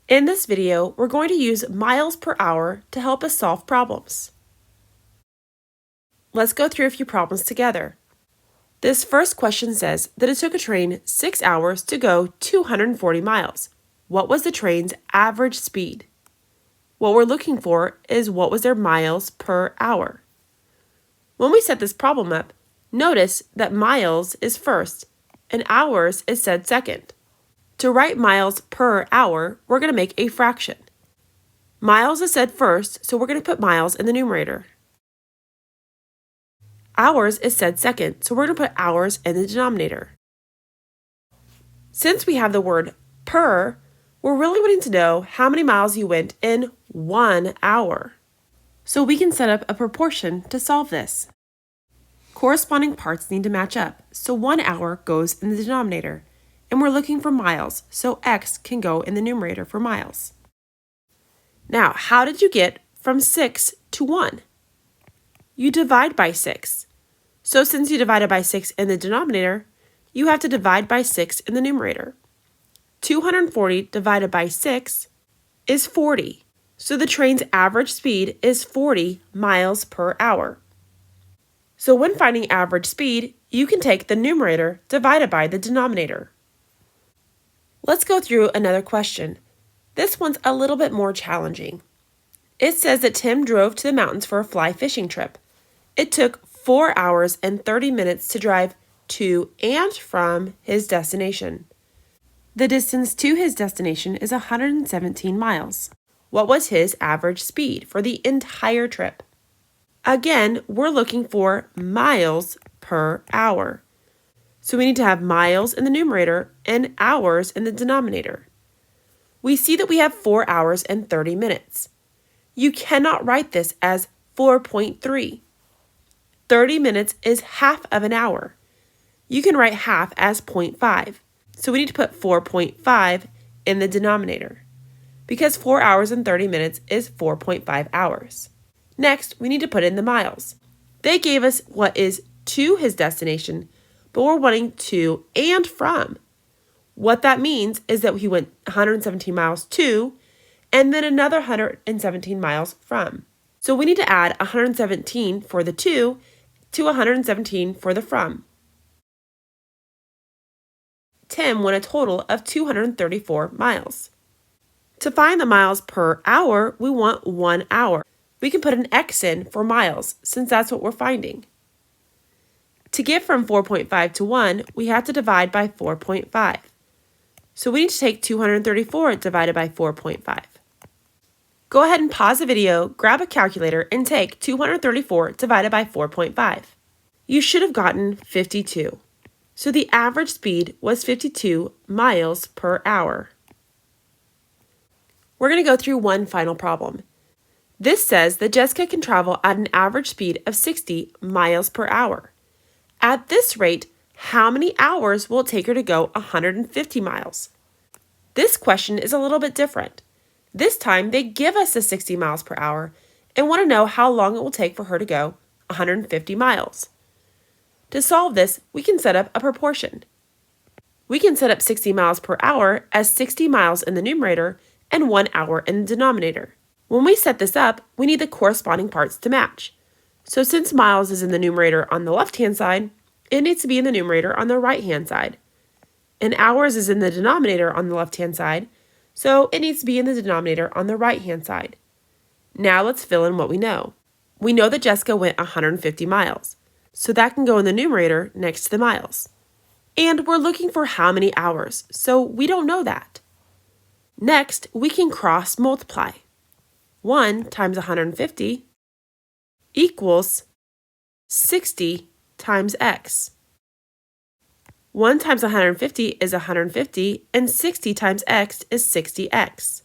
In this video, we're going to use miles per hour to help us solve problems. Let's go through a few problems together. This first question says that it took a train 6 hours to go 240 miles. What was the train's average speed? What we're looking for is what was their miles per hour. When we set this problem up, notice that miles is first and hours is said second. To write miles per hour, we're going to make a fraction. Miles is said first, so we're going to put miles in the numerator. Hours is said second, so we're going to put hours in the denominator. Since we have the word per, we're really wanting to know how many miles you went in 1 hour. So we can set up a proportion to solve this. Corresponding parts need to match up, so 1 hour goes in the denominator. And we're looking for miles, so x can go in the numerator for miles. Now, how did you get from 6 to 1? You divide by 6. So since you divided by 6 in the denominator, you have to divide by 6 in the numerator. 240 divided by 6 is 40. So the train's average speed is 40 miles per hour. So when finding average speed, you can take the numerator divided by the denominator. Let's go through another question. This one's a little bit more challenging. It says that Tim drove to the mountains for a fly fishing trip. It took 4 hours and 30 minutes to drive to and from his destination. The distance to his destination is 117 miles. What was his average speed for the entire trip? Again, we're looking for miles per hour. So we need to have miles in the numerator and hours in the denominator. We see that we have 4 hours and 30 minutes. You cannot write this as 4.3. 30 minutes is half of an hour. You can write half as 0.5. So we need to put 4.5 in the denominator, because 4 hours and 30 minutes is 4.5 hours. Next, we need to put in the miles. They gave us what is to his destination, but we're wanting to and from. What that means is that he went 117 miles to, and then another 117 miles from. So we need to add 117 for the to 117 for the from. Tim went a total of 234 miles. To find the miles per hour, we want 1 hour. We can put an x in for miles, since that's what we're finding. To get from 4.5 to 1, we have to divide by 4.5. So we need to take 234 divided by 4.5. Go ahead and pause the video, grab a calculator, and take 234 divided by 4.5. You should have gotten 52. So the average speed was 52 miles per hour. We're going to go through one final problem. This says that Jessica can travel at an average speed of 60 miles per hour. At this rate, how many hours will it take her to go 150 miles? This question is a little bit different. This time, they give us the 60 miles per hour and want to know how long it will take for her to go 150 miles. To solve this, we can set up a proportion. We can set up 60 miles per hour as 60 miles in the numerator and 1 hour in the denominator. When we set this up, we need the corresponding parts to match. So since miles is in the numerator on the left-hand side, it needs to be in the numerator on the right-hand side. And hours is in the denominator on the left-hand side, so it needs to be in the denominator on the right-hand side. Now let's fill in what we know. We know that Jessica went 150 miles, so that can go in the numerator next to the miles. And we're looking for how many hours, so we don't know that. Next, we can cross multiply. 1 times 150 equals 60 times x. 1 times 150 is 150, and 60 times x is 60x.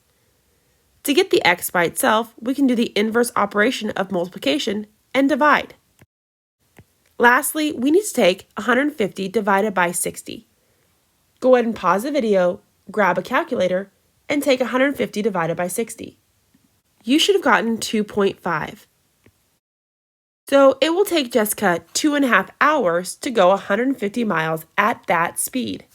To get the x by itself, we can do the inverse operation of multiplication and divide. Lastly, we need to take 150 divided by 60. Go ahead and pause the video, grab a calculator, and take 150 divided by 60. You should have gotten 2.5. So it will take Jessica 2.5 hours to go 150 miles at that speed.